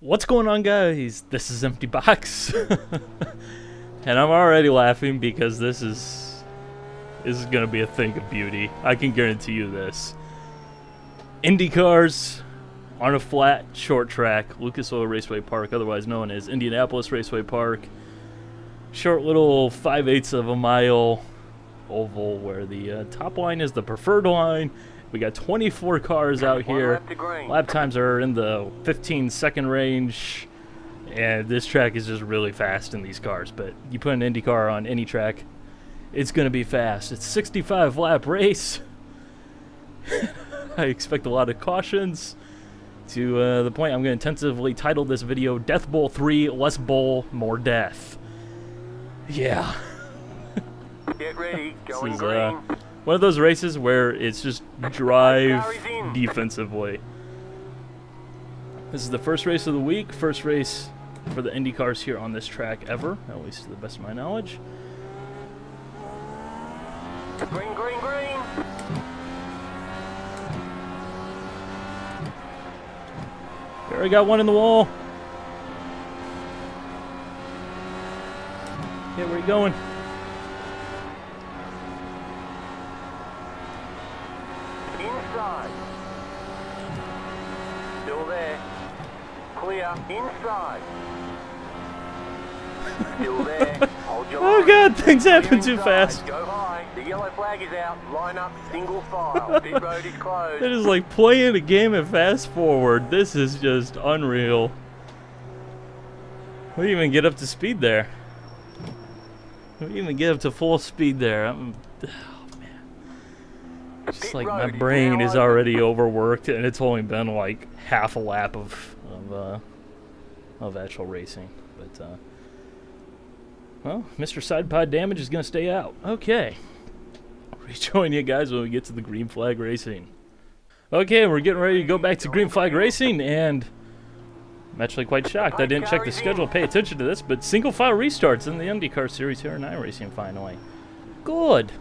What's going on, guys? This is Empty Box. And I'm already laughing because this is gonna be a thing of beauty. I can guarantee you this. Indycars on a flat short track, Lucas Oil Raceway Park, otherwise known as Indianapolis Raceway Park. Short little 5/8 of a mile oval where the top line is the preferred line. We got 24 cars out here. Lap times are in the 15-second range, and this track is just really fast in these cars. But you put an IndyCar on any track, it's going to be fast. It's a 65-lap race. I expect a lot of cautions. To the point, I'm going to tentatively title this video Death Bowl 3, Less Bowl, More Death. Yeah. Get ready, going green. One of those races where it's just drive defensively. This is the first race of the week, first race for the Indy cars here on this track ever, at least to the best of my knowledge. Green, green, green. There, I got one in the wall. Yeah, where are you going? Inside. Still there. Clear. Inside. Still there. Hold your Oh line. god, things happen too Inside. fast. Go high. The yellow flag is out. Line up. Single file. Pit road is closed. It is like playing a game of fast forward. This is just unreal. We didn't even get up to speed there. We didn't even get up to full speed there. Oh man. Just like my brain is already overworked, and it's only been like half a lap of actual racing. But well, Mr. Side Pod Damage is gonna stay out. Okay. Rejoin you guys when we get to the green flag racing. Okay, we're getting ready to go back to green flag racing, and I'm actually quite shocked. I didn't check the schedule, pay attention to this, but single file restarts in the IndyCar series here in iRacing finally. Good.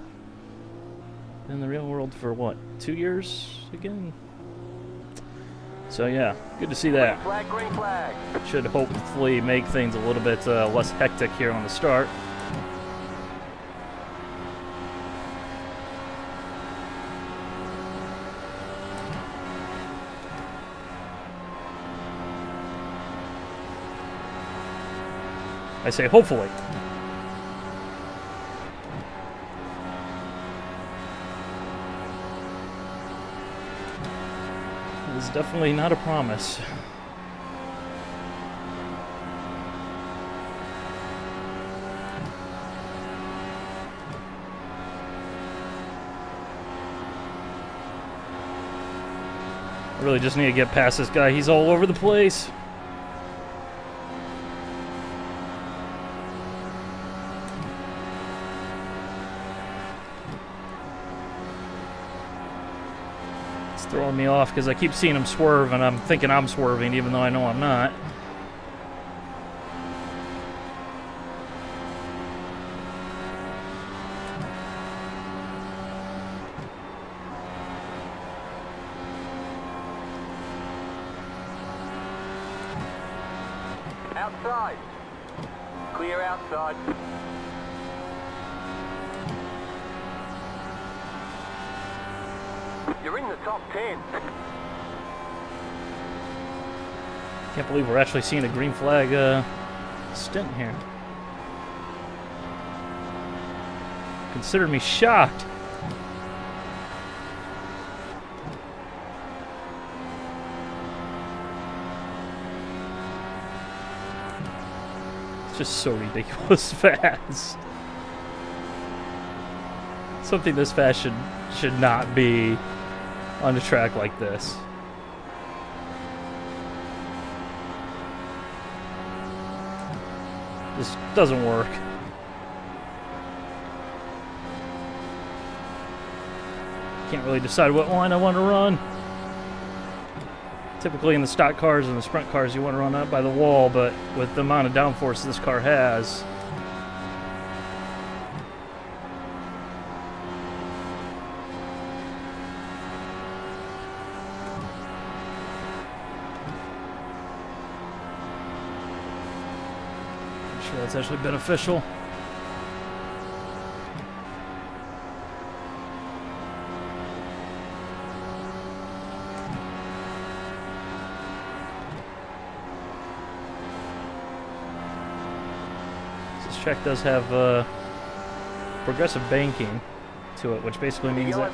In the real world for what, 2 years again? So yeah, good to see that. Green flag, green flag. Should hopefully make things a little bit less hectic here on the start. I say hopefully. It's definitely not a promise. I really just need to get past this guy. He's all over the place. Throwing me off because I keep seeing him swerve and I'm thinking I'm swerving even though I know I'm not. Outside. Clear outside. You're in the top 10. Can't believe we're actually seeing a green flag stint here. Consider me shocked. It's just so ridiculous fast. Something this fast should not be on a track like this. This doesn't work. Can't really decide what line I want to run. Typically in the stock cars and the sprint cars you want to run up by the wall, but with the amount of downforce this car has, Sure, that's actually beneficial. This track does have progressive banking to it, which basically means that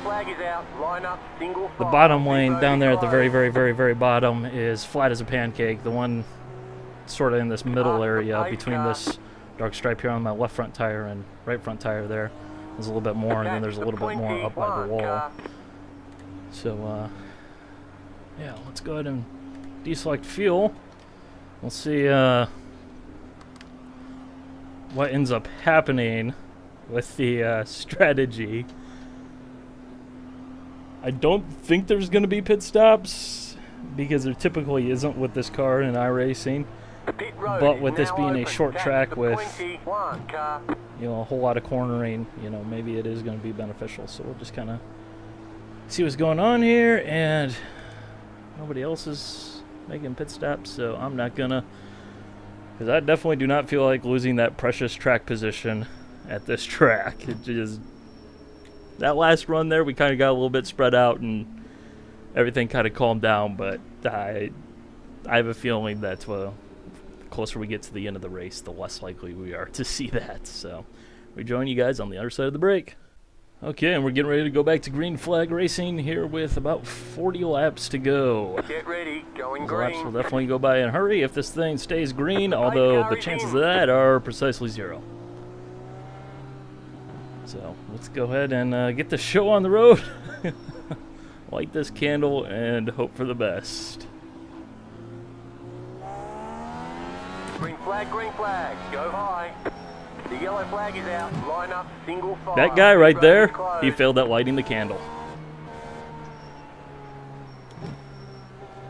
the bottom lane down there at the very bottom is flat as a pancake. The one sort of in this middle area between this dark stripe here on my left front tire and right front tire there is a little bit more, and then there's a little bit more up by the wall. So yeah, let's go ahead and deselect fuel. We'll see what ends up happening with the strategy. I don't think there's going to be pit stops because there typically isn't with this car in iRacing. But with this being a short track with, you know, a whole lot of cornering, you know, maybe it is going to be beneficial. So we'll just kind of see what's going on here, and nobody else is making pit stops, so I'm not gonna, because I definitely do not feel like losing that precious track position at this track. It just, that last run there, we kind of got a little bit spread out and everything kind of calmed down, but I have a feeling that the closer we get to the end of the race, the less likely we are to see that. So we join you guys on the other side of the break. Okay, and we're getting ready to go back to green flag racing here with about 40 laps to go. Get ready, going Those laps green. will definitely go by in a hurry if this thing stays green, although the chances of that are precisely 0. So let's go ahead and get the show on the road. Light this candle and hope for the best. Green flag, go high. The yellow flag is out, line up, single file. That guy right there, Closed. he failed at lighting the candle.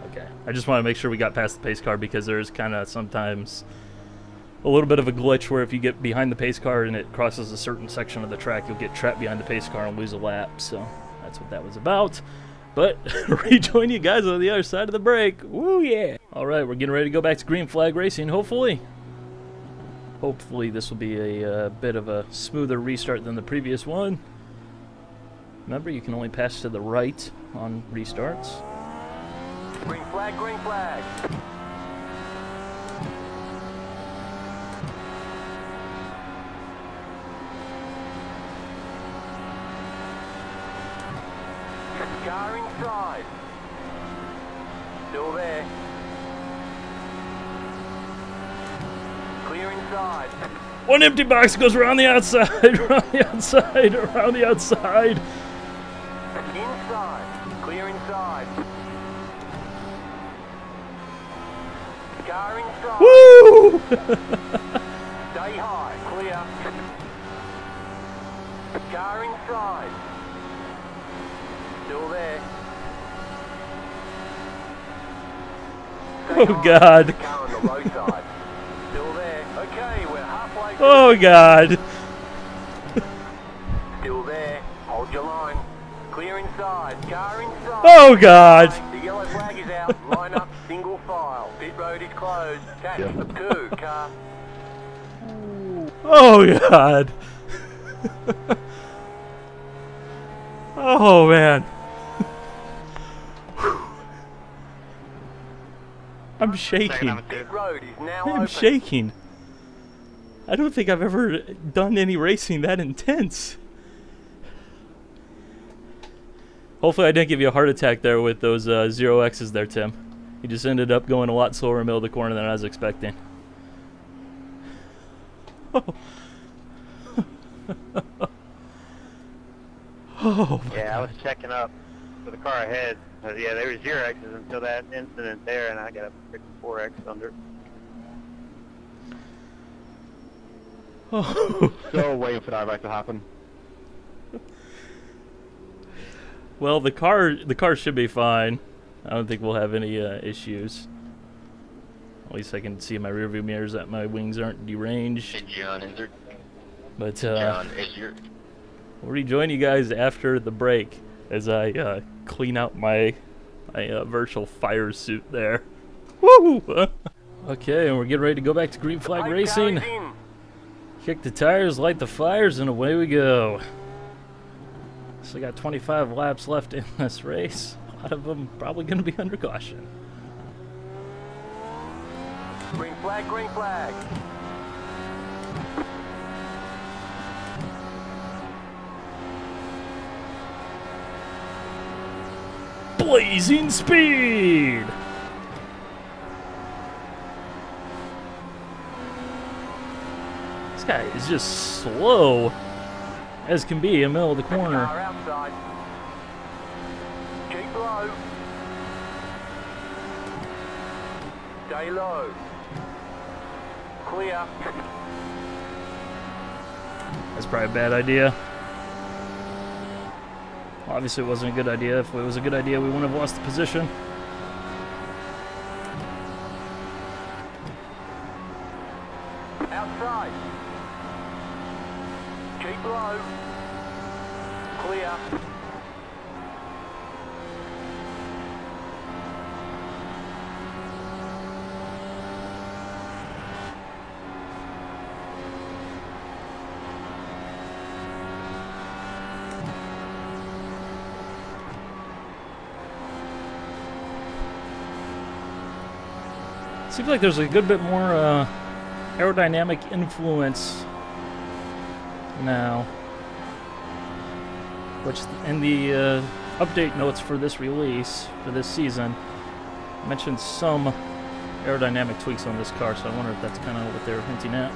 Okay, I just want to make sure we got past the pace car because there's kind of sometimes a little bit of a glitch where if you get behind the pace car and it crosses a certain section of the track, you'll get trapped behind the pace car and lose a lap. So that's what that was about. But rejoin you guys on the other side of the break. Woo, yeah. All right, we're getting ready to go back to green flag racing, hopefully. Hopefully this will be a bit of a smoother restart than the previous one. Remember, you can only pass to the right on restarts. Green flag, green flag. Car inside. Still there. Clear inside. One empty box goes around the outside, around the outside, around the outside. Inside. Clear inside. Car inside. Woo! Stay high. Clear. Car inside. Still there. Stay Oh, high. God. Car on the low side. Still there. Okay, we're halfway. Oh, God. Still there. Hold your line. Clear inside. Car inside. Oh, God. The yellow flag is out. Line up. Single file. Pit road is closed. Catch the 2 car. Oh, God. Oh, man. I'm shaking. Pit road is now I'm open. shaking. I don't think I've ever done any racing that intense. Hopefully I didn't give you a heart attack there with those 0 X's there, Tim. You just ended up going a lot slower in the middle of the corner than I was expecting. Oh, yeah, I was checking up for the car ahead. Yeah, there were 0 X's until that incident there, and I got a 4 X under. oh. Still waiting for that right to happen. Well, the car should be fine. I don't think we'll have any issues. At least I can see in my rearview mirrors that my wings aren't deranged. Hey, John, is there? But John, is your? we'll rejoin you guys after the break as I clean out my virtual fire suit there. Woo! Okay, and we're getting ready to go back to green flag Car racing. is in. Kick the tires, light the fires, and away we go. So we got 25 laps left in this race. A lot of them probably going to be under caution. Green flag, green flag. Blazing speed! This guy is just slow as can be in the middle of the corner. Car outside. Keep low. Stay low. Clear. That's probably a bad idea. Obviously it wasn't a good idea. If it was a good idea, we wouldn't have lost the position. Outside. Keep low. Clear. Seems like there's a good bit more aerodynamic influence now, which in the update notes for this release, for this season, mentioned some aerodynamic tweaks on this car, so I wonder if that's kind of what they were hinting at.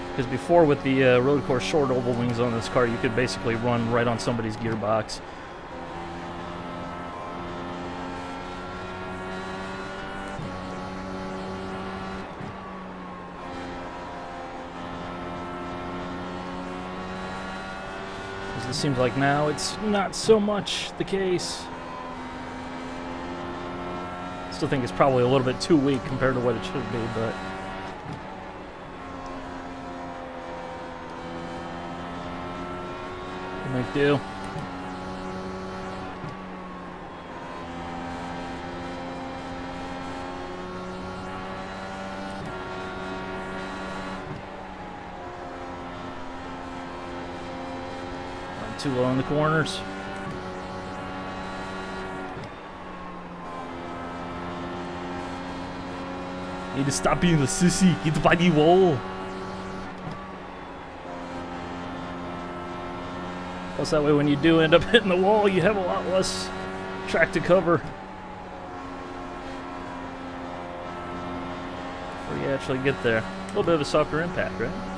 Because before, with the road course short oval wings on this car, you could basically run right on somebody's gearbox. It seems like now it's not so much the case. Still think it's probably a little bit too weak compared to what it should be, but we'll make do. Too low in the corners. Need to stop being the sissy. Get by the wall. Plus, that way, when you do end up hitting the wall, you have a lot less track to cover before you actually get there. A little bit of a softer impact, right?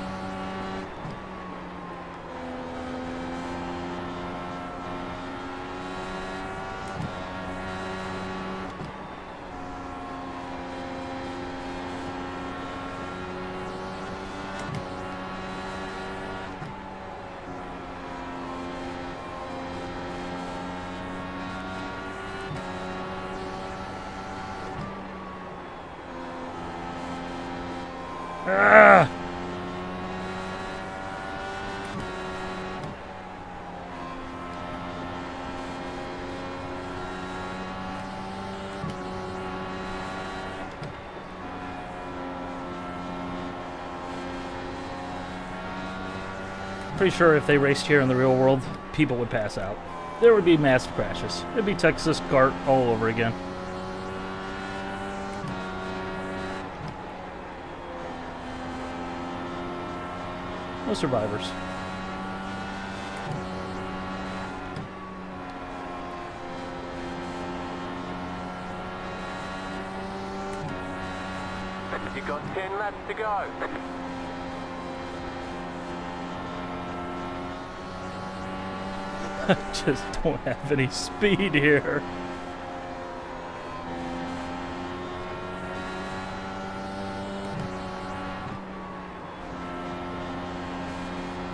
Ah! Pretty sure if they raced here in the real world, people would pass out. There would be massive crashes. It'd be Texas kart all over again. No survivors. You've got 10 laps to go. Just don't have any speed here.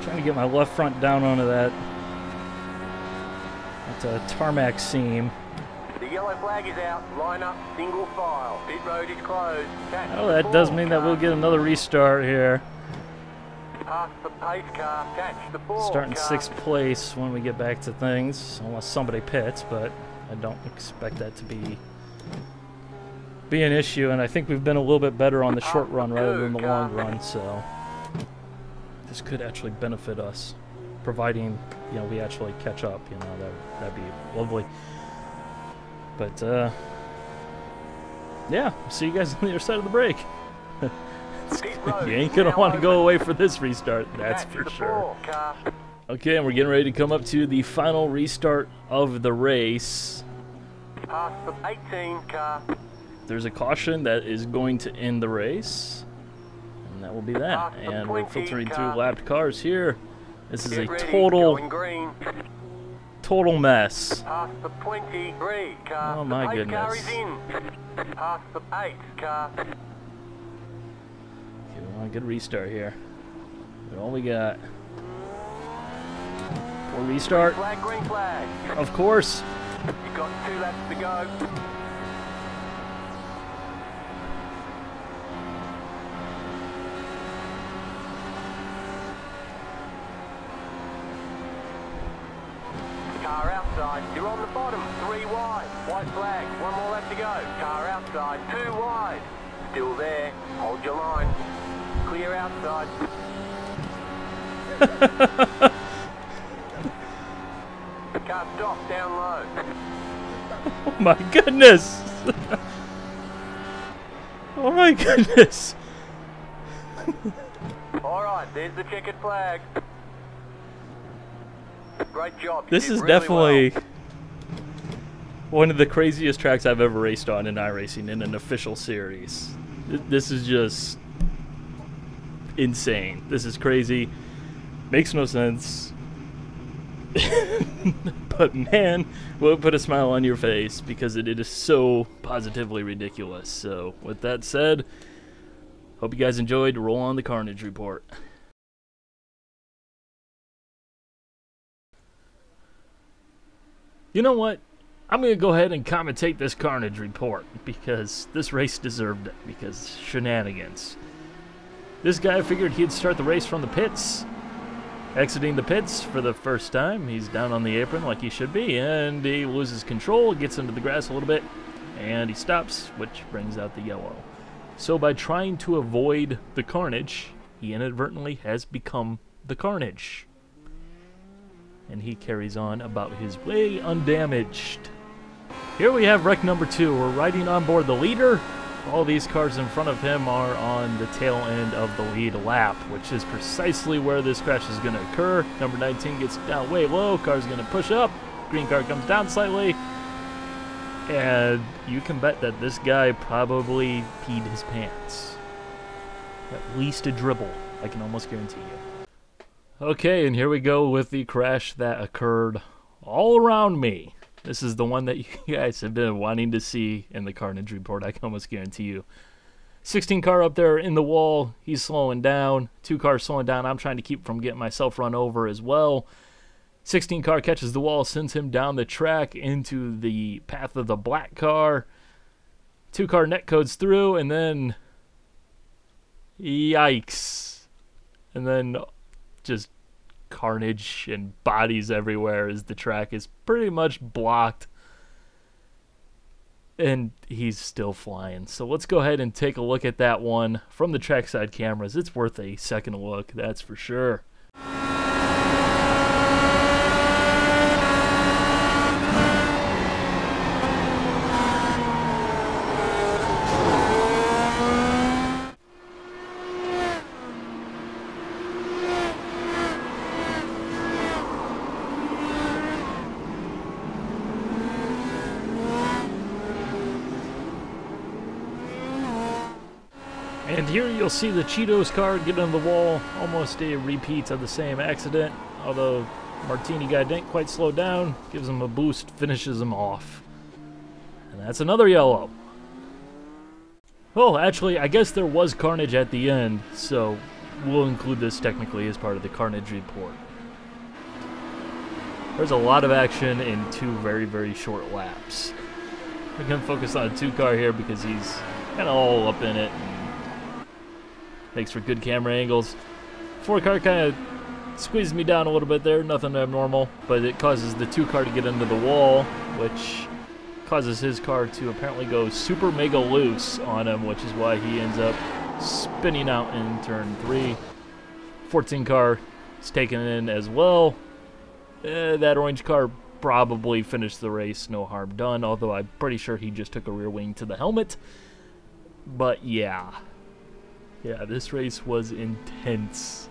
Trying to get my left front down onto that tarmac seam. The yellow flag is out. Line up, single file. Pit road is closed. Catch Oh, the that does four mean that we'll car. get another restart here. Pass the pace car. Catch the four Starting car. 6th place when we get back to things, unless somebody pits, but I don't expect that to be be an issue, and I think we've been a little bit better on the short run rather than the long run, so this could actually benefit us, providing, you know, we actually catch up, you know, that'd be lovely. But, yeah, see you guys on the other side of the break. You ain't gonna want to go away for this restart, that's for sure. Okay, and we're getting ready to come up to the final restart of the race. Past the 18 car. There's a caution that is going to end the race, and that will be that. And we're filtering through lapped cars here. This is a total mess. Past the 23 car. Oh my goodness. Car is in. Past the 8 car. Okay, we want a good restart here. But all we got. We'll restart. Green flag. Of course. You've got 2 laps to go. Car outside. You're on the bottom. 3 wide. White flag. 1 more lap to go. Car outside. 2 wide. Still there. Hold your line. Clear outside. Car stop down low. Oh my goodness! Oh my goodness! Alright, there's the checkered flag. Great job. This is definitely one of the craziest tracks I've ever raced on in iRacing in an official series. This is just insane. This is crazy. Makes no sense. But man, will it put a smile on your face because it is so positively ridiculous. So with that said, hope you guys enjoyed. Roll on the Carnage report. You know what? I'm going to go ahead and commentate this Carnage report because this race deserved it because shenanigans. This guy figured he'd start the race from the pits. Exiting the pits for the first time. He's down on the apron like he should be, and he loses control, gets into the grass a little bit, and he stops, which brings out the yellow. So by trying to avoid the Carnage, he inadvertently has become the Carnage. And he carries on about his way undamaged. Here we have wreck number 2. We're riding on board the leader. All these cars in front of him are on the tail end of the lead lap, which is precisely where this crash is going to occur. Number 19 gets down way low, car's going to push up, green car comes down slightly, and you can bet that this guy probably peed his pants. At least a dribble, I can almost guarantee you. Okay, and here we go with the crash that occurred all around me. This is the one that you guys have been wanting to see in the Carnage report, I can almost guarantee you. 16 car up there in the wall, he's slowing down. 2 cars slowing down, I'm trying to keep from getting myself run over as well. 16 car catches the wall, sends him down the track into the path of the black car. 2 car net codes through, and then... yikes. And then just... carnage and bodies everywhere as the track is pretty much blocked, and he's still flying. So let's go ahead and take a look at that one from the trackside cameras. It's worth a second look, that's for sure. And here you'll see the Cheetos car get on the wall, almost a repeat of the same accident, although Martini guy didn't quite slow down, gives him a boost, finishes him off. And that's another yellow. Well, actually, I guess there was carnage at the end, so we'll include this technically as part of the Carnage report. There's a lot of action in 2 very, very short laps. We're going to focus on a 2 car here because he's kind of all up in it. Makes for good camera angles. 4 car kind of squeezes me down a little bit there, nothing abnormal, but it causes the 2 car to get into the wall, which causes his car to apparently go super mega loose on him, which is why he ends up spinning out in turn 3. 14 car is taken in as well. That orange car probably finished the race, no harm done, although I'm pretty sure he just took a rear wing to the helmet. But yeah, this race was intense.